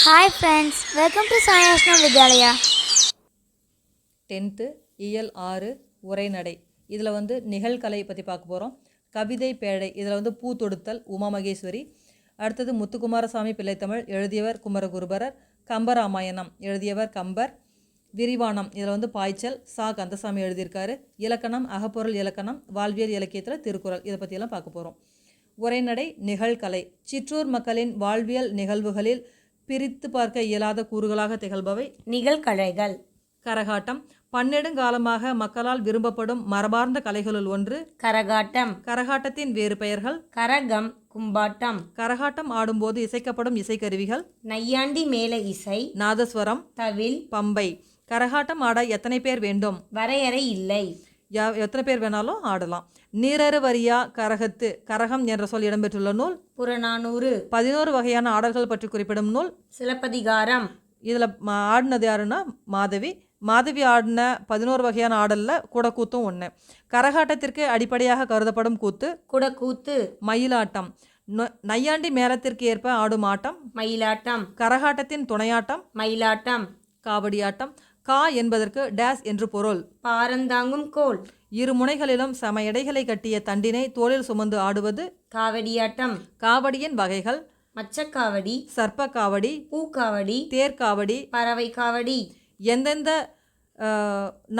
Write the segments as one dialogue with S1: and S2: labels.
S1: Hi friends, welcome to Sai Ashna Vidyalaya.
S2: 10th இயல் 6 உரைநடை. இதில் நிகழ்கலை பற்றி பார்க்க போகிறோம். கவிதை பேழை இதில் பூ தொடுத்தல் உமா மகேஸ்வரி. அடுத்தது முத்துக்குமாரசாமி பிள்ளைத்தமிழ், எழுதியவர் குமரகுருபரர். கம்பராமாயணம் எழுதியவர் கம்பர். விரிவானம் இதில் பாய்ச்சல் சா கந்தசாமி எழுதியிருக்காரு. இலக்கணம் அகப்பொருள் இலக்கணம், வாழ்வியல் இலக்கியத்தில் திருக்குறள், இதை பற்றியெல்லாம் பார்க்க போகிறோம். உரைநடை நிகழ்கலை சிற்றூர் மக்களின் வாழ்வியல் நிகழ்வுகளில் பிரித்து பார்க்க இயலாத கூறுகளாக திகழ்பவை
S3: நிகழ்கலைகள்.
S2: கரகாட்டம் பன்னெடுங்காலமாக மக்களால் விரும்பப்படும் மரபார்ந்த கலைகளுள் ஒன்று
S3: கரகாட்டம்.
S2: கரகாட்டத்தின் வேறு பெயர்கள்
S3: கரகம், கும்பாட்டம்.
S2: கரகாட்டம் ஆடும்போது இசைக்கப்படும் இசைக்கருவிகள்
S3: நையாண்டி மேள இசை,
S2: நாதஸ்வரம்,
S3: தவில்,
S2: பம்பை. கரகாட்டம் ஆட எத்தனை பேர் வேண்டும்?
S3: வரையறை இல்லை.
S2: எத்தனை பேர் வேணாலும் ஆடலாம். நீரறு வரியா கரகத்து கரகம் என்ற சொல் இடம்பெற்றுள்ள நூல்
S3: புறநானூறு.
S2: 11 வகையான ஆடல்கள் பற்றி குறிப்பிடும் நூல்
S3: சிலப்பதிகாரம்.
S2: இதில் ஆடினது யாருன்னா மாதவி. மாதவி ஆடின 11 வகையான ஆடலில் குடக்கூத்தும் ஒன்று. கரகாட்டத்திற்கு அடிப்படையாக கருதப்படும் கூத்து
S3: குடக்கூத்து.
S2: மயிலாட்டம் நையாண்டி மேளத்திற்கு ஏற்ப ஆடும் ஆட்டம்
S3: மயிலாட்டம்.
S2: கரகாட்டத்தின் துணையாட்டம்
S3: மயிலாட்டம்.
S2: காவடியாட்டம். கா என்பதற்கு டேஸ் என்று பொருள்.
S3: பாரந்தாங்கும் கோல்.
S2: இரு முனைகளிலும் சம எடைகளை கட்டிய தண்டினை தோளில் சுமந்து ஆடுவது
S3: காவடியாட்டம்.
S2: காவடியின் வகைகள்
S3: மச்சக்காவடி,
S2: சர்ப்ப காவடி,
S3: பூக்காவடி,
S2: தேர்காவடி.
S3: பறவை காவடி.
S2: எந்தெந்த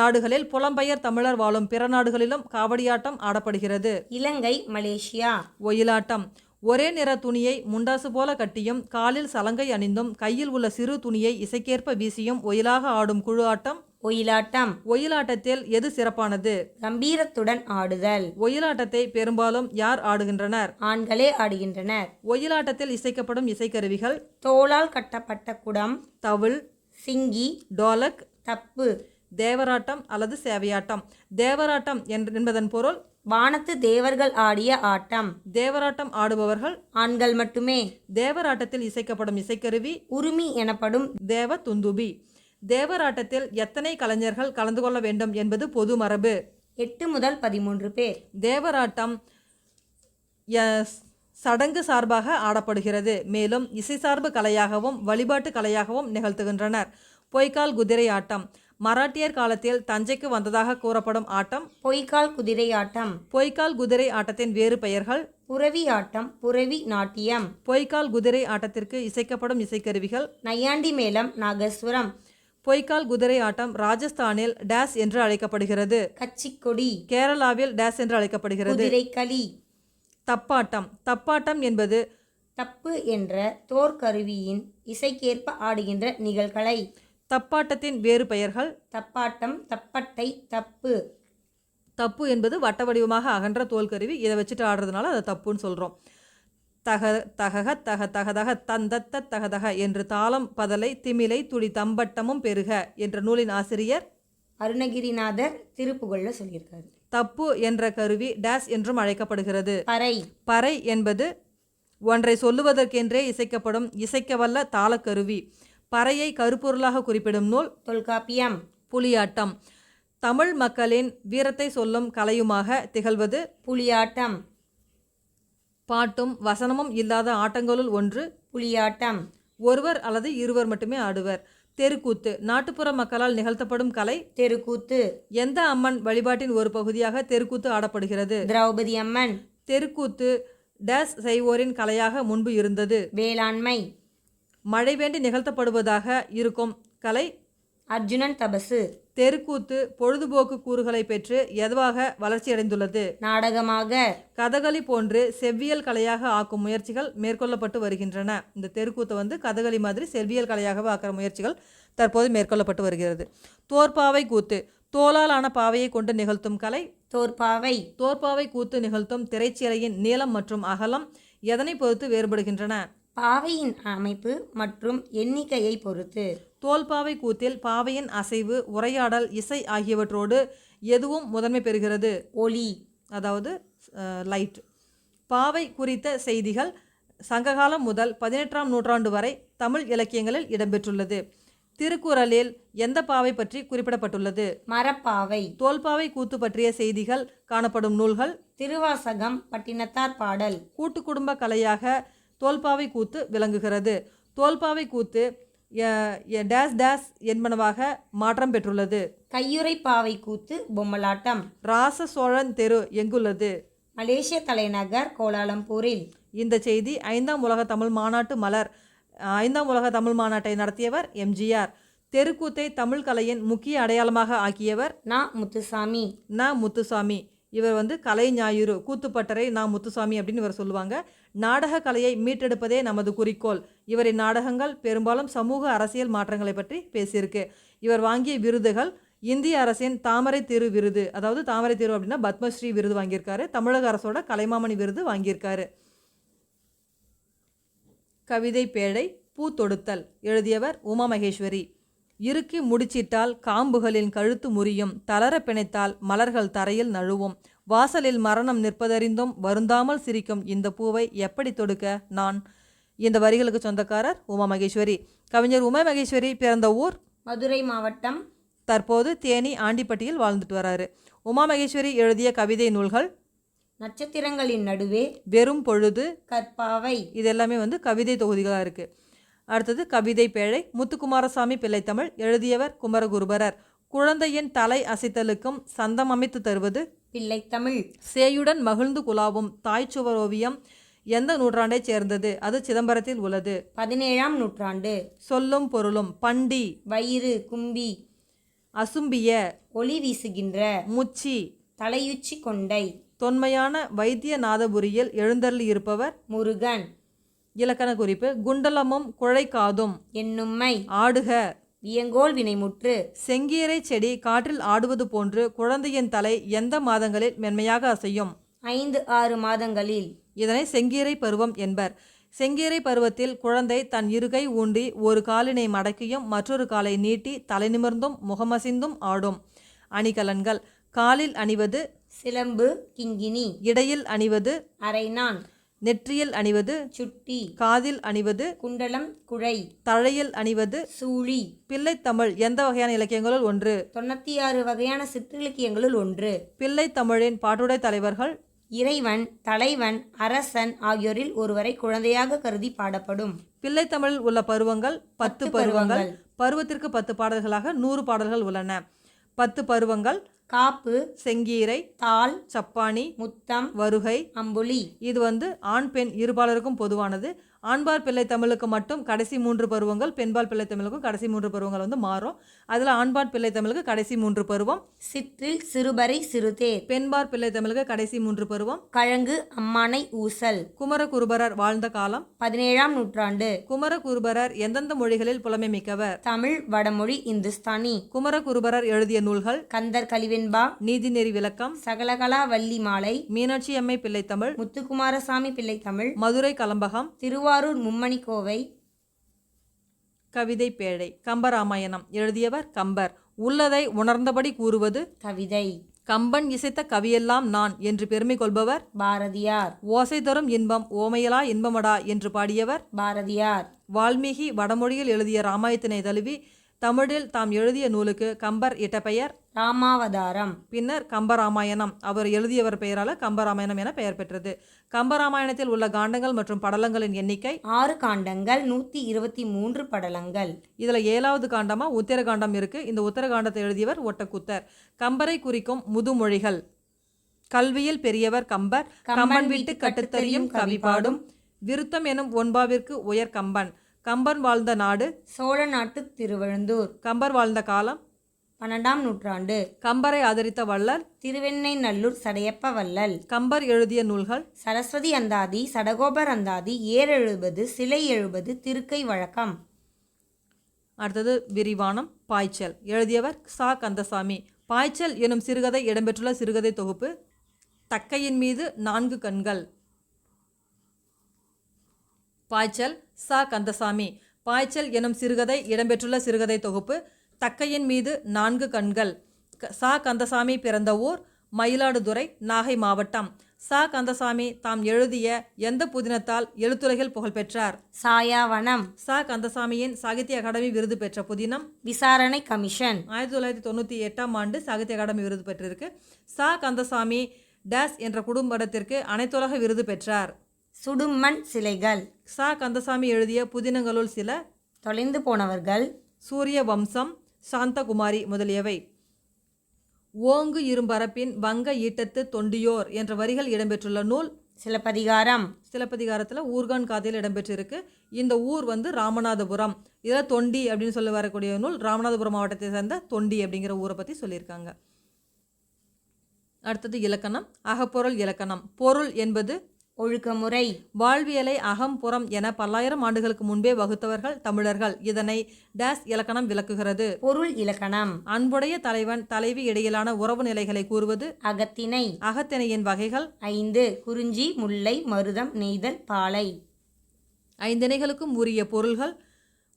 S2: நாடுகளில் புலம்பெயர் தமிழர் வாழும் பிற நாடுகளிலும் காவடியாட்டம் ஆடப்படுகிறது?
S3: இலங்கை, மலேசியா.
S2: ஒயிலாட்டம் ஒரே நிற துணியை முண்டாசு போல கட்டியும் காலில் சலங்கை அணிந்தும் கையில் உள்ள சிறு துணியை இசைக்கேற்ப வீசியும் ஒயிலாக ஆடும் குழு ஆட்டம்
S3: ஒயிலாட்டம்.
S2: ஒயிலாட்டத்தில் எது சிறப்பானது?
S3: கம்பீரத்துடன் ஆடுதல்.
S2: ஒயிலாட்டத்தை பெரும்பாலும் யார் ஆடுகின்றனர்?
S3: ஆண்களே ஆடுகின்றனர்.
S2: ஒயிலாட்டத்தில் இசைக்கப்படும் இசைக்கருவிகள்
S3: தோளால் கட்டப்பட்ட குடம்,
S2: தவில்,
S3: சிங்கி,
S2: டோலக்.
S3: தப்பு.
S2: தேவராட்டம் அல்லது சேவையாட்டம். தேவராட்டம் என்பதன் பொருள்
S3: வானத்து தேவர்கள் ஆடிய ஆட்டம்.
S2: தேவராட்டம் ஆடுபவர்கள்
S3: ஆண்கள் மட்டுமே.
S2: தேவராட்டத்தில் இசைக்கப்படும் இசைக்கருவி
S3: உருமி எனப்படும்
S2: தேவ துந்துபி. தேவராட்டத்தில் எத்தனை கலைஞர்கள் கலந்து கொள்ள வேண்டும் என்பது பொது மரபு.
S3: 8 முதல் 13 பேர்.
S2: தேவராட்டம் சடங்கு சார்பாக ஆடப்படுகிறது. மேலும் இசை சார்பு கலையாகவும் வழிபாட்டு கலையாகவும் நிகழ்த்துகின்றனர். பொய்க்கால் குதிரை ஆட்டம் மராட்டியர் காலத்தில் தஞ்சைக்கு வந்ததாக கூறப்படும் ஆட்டம்
S3: பொய்க்கால் குதிரை ஆட்டம்.
S2: பொய்க்கால் குதிரை ஆட்டத்தின் வேறு பெயர்கள்
S3: புரவி ஆட்டம், புரவி நாட்டியம்.
S2: பொய்க்கால் குதிரை ஆட்டத்திற்கு இசைக்கப்படும் இசைக்கருவிகள்
S3: நையாண்டி மேளம், நாகஸ்வரம்.
S2: பொய்க்கால் குதிரை ஆட்டம் ராஜஸ்தானில் டேஸ் என்று அழைக்கப்படுகிறது.
S3: கச்சிக்கொடி.
S2: கேரளாவில் டேஸ் என்று அழைக்கப்படுகிறது.
S3: குதிரைக்களி.
S2: தப்பாட்டம் தப்பாட்டம் என்பது
S3: தப்பு என்ற தோற்கருவியின் இசைக்கேற்ப ஆடுகின்ற நிகழ்கலை.
S2: தப்பாட்டத்தின் வேறு பெயர்கள்
S3: தப்பாட்டம், தப்பட்டை, தப்பு.
S2: தப்பு என்பது வட்ட வடிவமாக அகன்ற தோல்கருவி. இதை வச்சுட்டு ஆடுறதுனால அதை தப்புன்னு சொல்கிறோம். தக தகக தக தகதக தந்தத்த தகதக என்று தாளம் பதலை திமிலை துடி தம்பட்டமும் பெருக என்ற நூலின் ஆசிரியர்
S3: அருணகிரிநாதர் திருப்புகழ்ல சொல்லியிருக்காரு.
S2: தப்பு என்ற கருவி டேஸ் என்றும் அழைக்கப்படுகிறது.
S3: பறை.
S2: பறை என்பது ஒன்றை சொல்லுவதற்கென்றே இசைக்கப்படும் இசைக்கவல்ல தாளக்கருவி. பறையை கருப்பொருளாக குறிப்பிடும் நூல்
S3: தொல்காப்பியம்.
S2: புலியாட்டம் தமிழ் மக்களின் வீரத்தை சொல்லும் கலையுமாக திகழ்வது
S3: புலியாட்டம்.
S2: பாட்டும் வசனமும் இல்லாத ஆட்டங்களுள் ஒன்று
S3: புலியாட்டம்.
S2: ஒருவர் அல்லது இருவர் மட்டுமே ஆடுவர். தெருக்கூத்து நாட்டுப்புற மக்களால் நிகழ்த்தப்படும் கலை.
S3: தெருக்கூத்து.
S2: எந்த அம்மன் வழிபாட்டின் ஒரு பகுதியாக தெருக்கூத்து ஆடப்படுகிறது?
S3: திரௌபதி அம்மன்.
S2: தெருக்கூத்து டேஸ் செய்வோரின் கலையாக முன்பு இருந்தது.
S3: வேளாண்மை.
S2: மழை வேண்டி நிகழ்த்தப்படுவதாக இருக்கும் கலை.
S3: அர்ஜுனன் தபசு.
S2: தெருக்கூத்து பொழுதுபோக்கு கூறுகளை பெற்று எதுவாக வளர்ச்சியடைந்துள்ளது?
S3: நாடகமாக.
S2: கதகளி போன்று செவ்வியல் கலையாக ஆக்கும் முயற்சிகள் மேற்கொள்ளப்பட்டு வருகின்றன. இந்த தெருக்கூத்தை கதகளி மாதிரி செவ்வியல் கலையாகவே ஆக்கிற முயற்சிகள் தற்போது மேற்கொள்ளப்பட்டு வருகிறது. தோற்பாவை கூத்து தோலால் ஆன பாவையை கொண்டு நிகழ்த்தும் கலை.
S3: தோற்பாவை.
S2: தோற்பாவை கூத்து நிகழ்த்தும் திரைச்சீலையின் நீளம் மற்றும் அகலம் எதனை பொறுத்து வேறுபடுகின்றன?
S3: பாவையின் அமைப்பு மற்றும் எண்ணிக்கையை பொறுத்து.
S2: தோல்பாவை கூத்தில் பாவையின் அசைவு, உரையாடல், இசை ஆகியவற்றோடு எதுவும் முதன்மை பெறுகிறது?
S3: ஒளி,
S2: அதாவது லைட். பாவை குறித்த செய்திகள் சங்ககாலம் முதல் 18ஆம் நூற்றாண்டு வரை தமிழ் இலக்கியங்களில் இடம்பெற்றுள்ளது. திருக்குறளில் எந்த பாவை பற்றி குறிப்பிடப்பட்டுள்ளது?
S3: மரப்பாவை.
S2: தோல்பாவை கூத்து பற்றிய செய்திகள் காணப்படும் நூல்கள்
S3: திருவாசகம், பட்டினத்தார் பாடல்.
S2: கூட்டு குடும்ப கலையாக தோல்பாவை கூத்து விளங்குகிறது. தோல்பாவை கூத்து டேஸ் டேஸ் என்பனவாக மாற்றம் பெற்றுள்ளது.
S3: கையுறைப்பாவை கூத்து பொம்மலாட்டம்.
S2: ராச சோழன் தெரு எங்குள்ளது?
S3: மலேசிய தலைநகர் கோலாலம்பூரில்.
S2: இந்த செய்தி 5ஆம் உலக தமிழ் மாநாட்டு மலர் 5ஆம் உலக தமிழ் மாநாட்டை நடத்தியவர் எம்ஜிஆர். தெருக்கூத்தை தமிழ் கலையின் முக்கிய அடையாளமாக ஆக்கியவர்
S3: முத்துசாமி.
S2: முத்துசாமி. இவர் கலை ஞாயிறு கூத்துப்பட்டறை முத்துசாமி அப்படின்னு இவர் சொல்லுவாங்க. நாடக கலையை மீட்டெடுப்பதே நமது குறிக்கோள். இவரின் நாடகங்கள் பெரும்பாலும் சமூக அரசியல் மாற்றங்களை பற்றி பேசியிருக்கு. இவர் வாங்கிய விருதுகள் இந்திய அரசின் தாமரை திரு விருது, அதாவது தாமரை திரு அப்படின்னா பத்மஸ்ரீ விருது வாங்கியிருக்காரு. தமிழக அரசோட கலைமாமணி விருது வாங்கியிருக்காரு. கவிதை பேழை பூ தொடுத்தல் எழுதியவர் உமா மகேஸ்வரி. இறுக்கி முடிச்சிட்டால் காம்புகளின் கழுத்து முறியும், தளர பிணைத்தால் மலர்கள் தரையில் நழுவும், வாசலில் மரணம் நிற்பதறிந்தும் வருந்தாமல் சிரிக்கும் இந்த பூவை எப்படி தொடுக்க நான். இந்த வரிகளுக்கு சொந்தக்காரர் உமா மகேஸ்வரி. கவிஞர் உமா மகேஸ்வரி பிறந்த ஊர்
S3: மதுரை மாவட்டம்.
S2: தற்போது தேனி ஆண்டிப்பட்டியில் வாழ்ந்துட்டு வராரு. உமா மகேஸ்வரி எழுதிய கவிதை நூல்கள்
S3: நட்சத்திரங்களின் நடுவே,
S2: வெறும் பொழுது,
S3: கற்பாவை.
S2: இது எல்லாமே கவிதை தொகுதிகளாக இருக்குது. அடுத்தது கவிதை பேழை முத்துக்குமாரசாமி பிள்ளைத்தமிழ் எழுதியவர் குமரகுருபரர். குழந்தையின் தலை அசைத்தலுக்கும் சந்தம் அமைத்து தருவது
S3: பிள்ளைத்தமிழ்.
S2: சேயுடன் மகிழ்ந்து குலாவும் தாய்ச்சுவர் ஓவியம் எந்த நூற்றாண்டைச் சேர்ந்தது? அது சிதம்பரத்தில் உள்ளது.
S3: 17ஆம் நூற்றாண்டு.
S2: சொல்லும் பொருளும் பண்டி
S3: வயிறு கும்பி,
S2: அசும்பிய
S3: ஒளி வீசுகின்ற,
S2: முச்சி,
S3: தலையுச்சி கொண்டை.
S2: தொன்மையான வைத்தியநாதபுரியில் எழுந்தருளி இருப்பவர்
S3: முருகன்.
S2: இலக்கண குறிப்பு குண்டலமும் குழைக்காதும்
S3: என்னும்மை
S2: ஆடுக
S3: வியங்கோல் வினைமுற்று.
S2: செங்கீரை செடி காற்றில் ஆடுவது போன்று குழந்தையின் தலை எந்த மாதங்களில் மென்மையாக அசையும்?
S3: 5-6 மாதங்களில்.
S2: இதனை செங்கீரை பருவம் என்பர். செங்கீரை பருவத்தில் குழந்தை தன் இருகை ஊண்டி ஒரு காலினை மடக்கியும் மற்றொரு காலை நீட்டி தலை நிமிர்ந்தும் முகமசிந்தும் ஆடும். அணிகலன்கள் காலில் அணிவது
S3: சிலம்பு கிங்கினி,
S2: இடையில் அணிவது
S3: அரைநான்,
S2: நெற்றியில் அணிவது
S3: சுட்டி,
S2: காதில் அணிவது
S3: குண்டலம் குழை,
S2: தழையில் அணிவது
S3: சூழி.
S2: பிள்ளைத்தமிழ் எந்த வகையான இலக்கியங்களுள் ஒன்று?
S3: 96 வகையான சிற்றிலக்கியங்களுள் ஒன்று.
S2: பிள்ளைத்தமிழின் பாட்டுடை தலைவர்கள்
S3: இறைவன், தலைவன், அரசன் ஆகியோரில் ஒருவரை குழந்தையாக கருதி பாடப்படும்.
S2: பிள்ளைத்தமிழில் உள்ள பருவங்கள் 10 பருவங்கள். பருவத்திற்கு 10 பாடல்களாக 100 பாடல்கள் உள்ளன. 10 பருவங்கள்
S3: காப்பு,
S2: செங்கீரை,
S3: தாள்,
S2: சப்பானி,
S3: முத்தம்,
S2: வருகை,
S3: அம்புலி.
S2: இது ஆண் பெண் இருபாலருக்கும் பொதுவானது. ஆண்பால் பிள்ளை தமிழுக்கு மட்டும் கடைசி 3 பருவங்கள், பெண்பால் பிள்ளை தமிழுக்கும் கடைசி 3 பருவங்கள் மாறும். அதில் ஆண்பால் பிள்ளை தமிழுக்கு கடைசி 3 பருவம்.
S3: சிற்றில் சிறுபறை சிறுதேர்.
S2: பெண்பால் பிள்ளை தமிழுக்கு கடைசி 3 பருவம்.
S3: கழங்கு அம்மானை ஊசல்.
S2: குமரகுருபரர் வாழ்ந்த காலம்
S3: 17ஆம் நூற்றாண்டு.
S2: குமரகுருபரர் எந்தெந்த மொழிகளில் புலமை மிக்கவர்?
S3: தமிழ், வடமொழி, இந்துஸ்தானி.
S2: குமரகுருபரர் எழுதிய நூல்கள்
S3: கந்தர் கலிவெண்பா,
S2: நீதிநெறி விளக்கம்,
S3: சகலகலா வள்ளி மாலை,
S2: மீனாட்சி அம்மை பிள்ளைத்தமிழ்,
S3: முத்துக்குமாரசாமி பிள்ளைத்தமிழ்,
S2: மதுரை கலம்பகம்,
S3: திருவாரூர் மும்மணி கோவை.
S2: கவிதை பேழை கம்பராமாயணம் எழுதியவர் கம்பர். உள்ளதை உணர்ந்தபடி கூறுவது
S3: கவிதை.
S2: கம்பன் இசைத்த கவியெல்லாம் நான் என்று பெருமை கொள்பவர்
S3: பாரதியார்.
S2: ஓசை தரும் இன்பம் ஓமையலா இன்பமடா என்று பாடியவர்
S3: பாரதியார்.
S2: வால்மீகி வடமொழியில் எழுதிய ராமாயணத்தினை தழுவி தமிழில் தாம் எழுதிய நூலுக்கு கம்பர் இட்ட பெயர்
S3: ராமாவதாரம்.
S2: பின்னர் கம்பராமாயணம் அவர் எழுதியவர் பெயரால் கம்பராமாயணம் என பெயர் பெற்றது. கம்பராமாயணத்தில் உள்ள காண்டங்கள் மற்றும் படலங்களின் எண்ணிக்கை
S3: 6 காண்டங்கள், 123 படலங்கள்.
S2: இதில் 7வது காண்டமா உத்தரகாண்டம் இருக்கு. இந்த உத்தரகாண்டத்தை எழுதியவர் ஒட்டக்கூத்தர். கம்பரை குறிக்கும் முதுமொழிகள் கல்வியில் பெரியவர் கம்பர், கம்பன் விட்டு கட்டுத்தறியும் கவி பாடும், விருத்தம் எனும் ஒன்பாவிற்கு உயர் கம்பன், கம்பன் வாழ்ந்த நாடு
S3: சோழ நாட்டு திருவழுந்தூர்,
S2: கம்பர் வாழ்ந்த காலம்
S3: 12ஆம் நூற்றாண்டு,
S2: கம்பரை ஆதரித்த வள்ளல்
S3: திருவெண்ணெய்நல்லூர் சடையப்ப வள்ளல்,
S2: கம்பர் எழுதிய நூல்கள்
S3: சரஸ்வதி அந்தாதி, சடகோபர் அந்தாதி, ஏர் எழுபது, சிலை எழுபது, திருக்கை வழக்கம்.
S2: அடுத்தது விரிவானம் பாய்ச்சல் எழுதியவர் சா கந்தசாமி. பாய்ச்சல் எனும் சிறுகதை இடம்பெற்றுள்ள சிறுகதை தொகுப்பு தக்கையின் மீது 4 கண்கள். பாய்ச்சல் சா கந்தசாமி. பாய்ச்சல் எனும் சிறுகதை இடம்பெற்றுள்ள சிறுகதை தொகுப்பு தக்கையின் மீது 4 கண்கள். சா கந்தசாமி பிறந்த ஊர் மயிலாடுதுறை, நாகை மாவட்டம். சா கந்தசாமி தாம் எழுதிய எந்த புதினத்தால் எழுத்துலகில் புகழ்பெற்றார்?
S3: சாயாவனம்.
S2: சா கந்தசாமியின் சாகித்ய அகாடமி விருது பெற்ற புதினம்
S3: விசாரணை கமிஷன்.
S2: 1998ஆம் ஆண்டு சாகித்ய அகாடமி விருது பெற்றிருக்கு. சா கந்தசாமி டேஸ் என்ற குடும்பத்திற்கு அனைத்துலக விருது பெற்றார்.
S3: சுடுமண் சிலைகள்.
S2: சா கந்தசாமி எழுதிய புதினங்களுள் சில,
S3: தொலைந்து போனவர்கள்,
S2: சூரிய வம்சம், சாந்தகுமாரி முதலியவை. ஓங்கு இரும்பரப்பின் வங்க ஈட்டத்து தொண்டியோர் என்ற வரிகள் இடம்பெற்றுள்ள நூல்
S3: சிலப்பதிகாரம்.
S2: சிலப்பதிகாரத்தில் ஊர்கான் காதையில் இடம்பெற்றிருக்கு. இந்த ஊர் வந்து ராமநாதபுரம். இதில் தொண்டி அப்படின்னு சொல்லி வரக்கூடிய நூல் ராமநாதபுரம் மாவட்டத்தை சேர்ந்த தொண்டி அப்படிங்கிற ஊரை பற்றி சொல்லியிருக்காங்க. அடுத்தது இலக்கணம். அகப்பொருள் இலக்கணம். பொருள் என்பது
S3: ஒழுக்கமுறை.
S2: வாழ்வியலை அகம் புறம் என பல்லாயிரம் ஆண்டுகளுக்கு முன்பே வகுத்தவர்கள் தமிழர்கள். இதனை டேஸ் இலக்கணம் விளக்குகிறது.
S3: பொருள் இலக்கணம்.
S2: அன்புடைய தலைவன் தலைவி இடையிலான உறவு நிலைகளை கூறுவது
S3: அகத்திணை.
S2: அகத்திணையின் வகைகள்
S3: 5. குறிஞ்சி, முல்லை, மருதம், நெய்தல், பாலை.
S2: 5 திணைகளுக்கும் உரிய பொருள்கள்.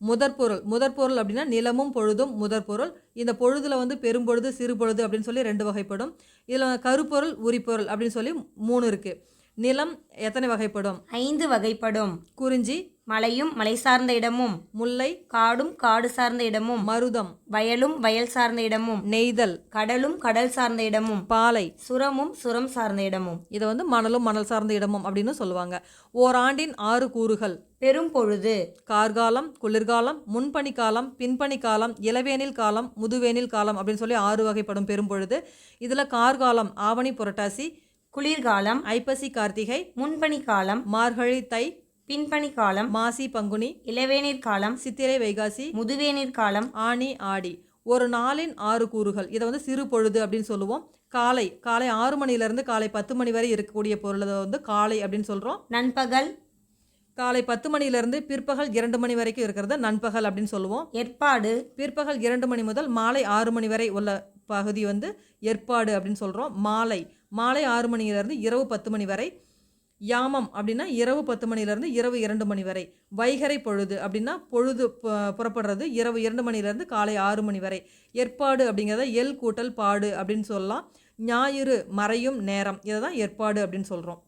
S2: முதற்பொருள் அப்படின்னா நிலமும் பொழுதும் முதற்பொருள். இந்த பொழுதுல வந்து பெரும்பொழுது சிறு பொழுது அப்படின்னு சொல்லி 2 வகைப்படும். இதில் கருப்பொருள் உரிப்பொருள் அப்படின்னு சொல்லி 3 இருக்கு. நிலம் எத்தனை வகைப்படும்?
S3: 5 வகைப்படும்.
S2: குறிஞ்சி
S3: மலையும் மலை சார்ந்த இடமும்,
S2: முல்லை
S3: காடும் காடு சார்ந்த இடமும்,
S2: மருதம்
S3: வயலும் வயல் சார்ந்த இடமும்,
S2: நெய்தல்
S3: கடலும் கடல் சார்ந்த இடமும்,
S2: பாலை
S3: சுரமும் சுரம் சார்ந்த இடமும்.
S2: இதை வந்து மணலும் மணல் சார்ந்த இடமும் அப்படின்னு சொல்லுவாங்க. ஓராண்டின் 6 கூறுகள்.
S3: பெரும் பொழுது,
S2: கார்காலம், குளிர்காலம், முன்பனிக்காலம், பின்பனிக்காலம், இளவேனில் காலம், முதுவேனில் காலம் அப்படின்னு சொல்லி 6 வகைப்படும் பெரும்பொழுது. இதில் கார்காலம் ஆவணி புரட்டாசி,
S3: குளிர்காலம்
S2: ஐப்பசி கார்த்திகை,
S3: முன்பனி காலம்,
S2: மார்கழி தை,
S3: பின்பனி காலம்,
S2: மாசி பங்குனி,
S3: இளவேநீர் காலம்,
S2: சித்திரை வைகாசி,
S3: முதுவேநீர் காலம்,
S2: ஆனி ஆடி. ஒரு நாளின் 6 கூறுகள். இதை வந்து சிறு பொழுது அப்படின்னு சொல்லுவோம். காலை 6 மணிலேருந்து காலை 10 மணி வரை இருக்கக்கூடிய பொருளை வந்து காலை அப்படின்னு சொல்கிறோம்.
S3: நண்பகல்
S2: காலை 10 மணிலேருந்து பிற்பகல் 2 மணி வரைக்கும் இருக்கிறத நண்பகல் அப்படின்னு சொல்லுவோம்.
S3: ஏற்பாடு
S2: பிற்பகல் 2 மணி முதல் மாலை 6 மணி வரை உள்ள பகுதி வந்து ஏற்பாடு அப்படின்னு சொல்கிறோம். மாலை 6 மணியிலேருந்து இரவு 10 மணி வரை. யாமம் அப்படின்னா இரவு 10 மணிலேருந்து இரவு 2 மணி வரை. வைகறை பொழுது அப்படின்னா பொழுது புறப்படுறது இரவு 2 மணிலேருந்து காலை 6 மணி வரை. ஏற்பாடு அப்படிங்கிறத எல் கூட்டல் பாடு அப்படின்னு சொல்லலாம். ஞாயிறு மறையும் நேரம், இதை தான் ஏற்பாடு அப்படின்னு சொல்கிறோம்.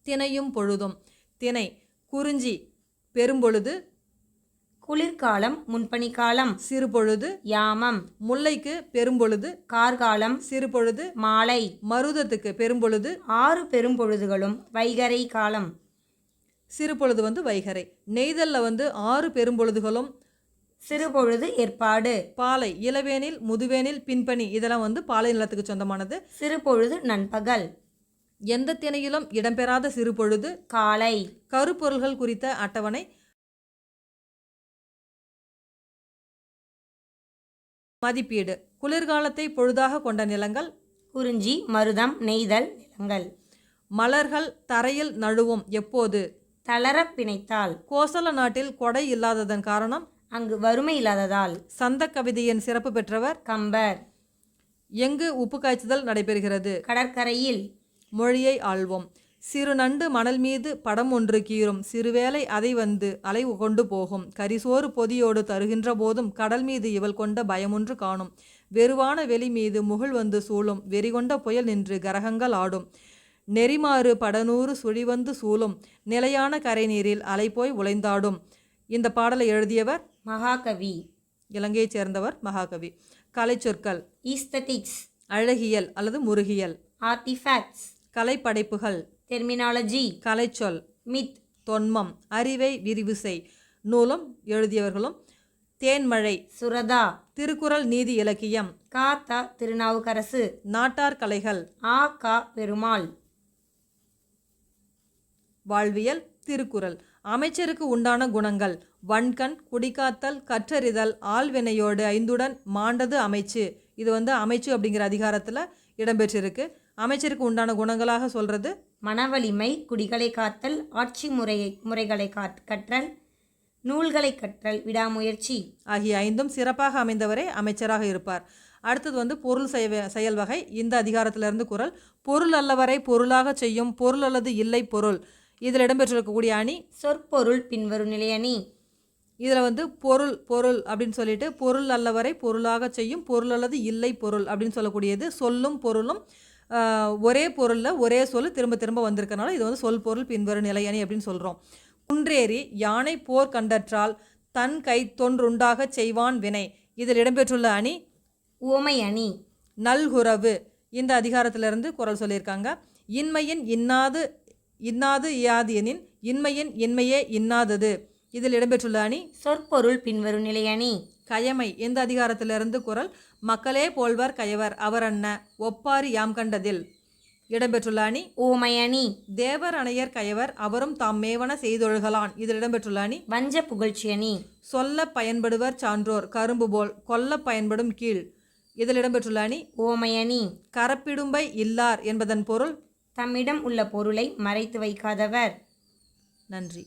S2: திணையும் பொழுதும். திணை குறிஞ்சி பெரும்பொழுது,
S3: குளிர்காலம், முன்பனி காலம்,
S2: சிறு பொழுது.
S3: யாமம்
S2: முல்லைக்கு பெரும்பொழுது,
S3: கார்காலம்,
S2: சிறு பொழுது.
S3: மாலை.
S2: மருதத்துக்கு பெரும்பொழுது.
S3: 6 பெரும்பொழுதுகளும் வைகறை காலம்.
S2: சிறு பொழுது வந்து வைகறை. நெய்தல்ல வந்து 6 பெரும்பொழுதுகளும்.
S3: சிறு பொழுது ஏற்பாடு.
S2: பாலை இளவேனில், முதுவேனில், பின்பனி இதெல்லாம் வந்து பாலை நிலத்துக்கு சொந்தமானது.
S3: சிறு பொழுது நண்பகல்.
S2: எந்த திணையிலும் இடம்பெறாத சிறு பொழுது
S3: காலை.
S2: கருப்பொருள்கள் குறித்த அட்டவணை. மதிப்பீடு. குளிர்காலத்தை பொழுதாக கொண்ட நிலங்கள்
S3: குறிஞ்சி, மருதம், நெய்தல் நிலங்கள்.
S2: மலர்கள் தரையில் நழுவும் எப்போது?
S3: தளர பிணைத்தால்.
S2: கோசல நாட்டில் கொடை இல்லாததன் காரணம்
S3: அங்கு வறுமை இல்லாததால்.
S2: சந்த கவிதையின் சிறப்பு பெற்றவர்
S3: கம்பர்.
S2: எங்கு உப்பு காய்ச்சுதல் நடைபெறுகிறது?
S3: கடற்கரையில்.
S2: மொழியை ஆள்வோம். சிறு நண்டு மணல் மீது படம் ஒன்று கீறும், சிறுவேளை அதை வந்து அலை கொண்டு போகும், கரிசோறு பொதியோடு தருகின்ற போதும் கடல் மீது இவள் கொண்ட பயமொன்று காணும், வெறுவான வெளி மீது முகில் வந்து சூழும், வெறிகொண்ட புயல் நின்று கரகங்கள் ஆடும், நெறிமாறு படநூறு சுழிவந்து சூழும், நிலையான கரை நீரில் அலை போய் உழைந்தாடும். இந்த பாடலை எழுதியவர்
S3: மகாகவி.
S2: இலங்கையைச் சேர்ந்தவர் மகாகவி. கலைச்சொற்கள்.
S3: ஈஸ்தட்டிக்ஸ்
S2: அழகியல் அல்லது முருகியல்.
S3: ஆர்டிஃபேக்ட்ஸ்
S2: கலைப்படைப்புகள்.
S3: டெர்மினாலஜி
S2: கலைச்சொல்.
S3: மித்
S2: தொன்மம். அறிவை விரிவு செய். நூலும் எழுதியவர்களும் தேன்மழை.
S3: சுரதா.
S2: திருக்குறள் நீதி இலக்கியம்.
S3: கா. திருநாவுக்கரசு.
S2: நாட்டார் கலைகள்.
S3: கா. பெருமாள்.
S2: வாழ்வியல். திருக்குறள். அமைச்சருக்கு உண்டான குணங்கள். வன்கண், குடிகாத்தல், கற்றறிதல், ஆள்வினையோடு ஐந்துடன் மாண்டது அமைச்சு. இது வந்து அமைச்சு அப்படிங்கிற அதிகாரத்தில் இடம்பெற்றிருக்கு. அமைச்சருக்கு உண்டான குணங்களாக சொல்கிறது
S3: மனவலிமை, குடிகளை காத்தல், ஆட்சி முறைகளை கற்றல், நூல்களை கற்றல், விடாமுயற்சி
S2: ஆகிய 5ம் சிறப்பாக அமைந்தவரே அமைச்சராக இருப்பார். அடுத்தது வந்து பொருள் செயல் வகை. இந்த அதிகாரத்திலிருந்து குறள். பொருள் அல்லவரை பொருளாக செய்யும், பொருள் அல்லது இல்லை பொருள். இதில் இடம்பெற்றிருக்கக்கூடிய அணி
S3: சொற்பொருள் பின்வரும் நிலையணி.
S2: இதில் வந்து பொருள் அப்படின்னு சொல்லிட்டு பொருள் அல்லவரை பொருளாக செய்யும், பொருள் அல்லது இல்லை பொருள் அப்படின்னு சொல்லக்கூடியது. சொல்லும் பொருளும் ஒரே பொருளில் ஒரே சொல் திரும்ப திரும்ப வந்திருக்கனால இது வந்து சொல் பொருள் பின்வரும் நிலையணி அப்படின்னு சொல்கிறோம். குன்றேறி யானை போர் கண்டற்றால் தன் கை தொன்றுண்டாக செய்வான் வினை. இதில் இடம்பெற்றுள்ள அணி
S3: உவமை அணி.
S2: நல்குரவு. இந்த அதிகாரத்திலிருந்து குறள் சொல்லியிருக்காங்க. இன்மையின் இன்னாது இன்னாது இயாது எனின் இன்மையின் இன்மையே இன்னாதது. இதில் இடம்பெற்றுள்ள அணி
S3: சொற்பொருள் பின்வரும் நிலையணி.
S2: கயமை எந்த அதிகாரத்திலிருந்து குறள் மக்களே போல்வர் கயவர் அவர் அன்ன ஒப்பாரி யாம் கண்டதில். இடம்பெற்றுள்ள அணி
S3: ஓமையணி.
S2: தேவர் அணையர் கயவர் அவரும் தாம் மேவன செய்தொழுகலான். இதில் இடம்பெற்றுள்ள அணி
S3: வஞ்ச புகழ்ச்சி அணி.
S2: சொல்ல பயன்படுவர் சான்றோர் கரும்பு போல் கொல்ல பயன்படும் கீழ். இதில் இடம்பெற்றுள்ள அணி
S3: ஓமையணி.
S2: கரப்பிடும்பை இல்லார் என்பதன் பொருள்
S3: தம்மிடம் உள்ள பொருளை மறைத்து வைக்காதவர்.
S2: நன்றி.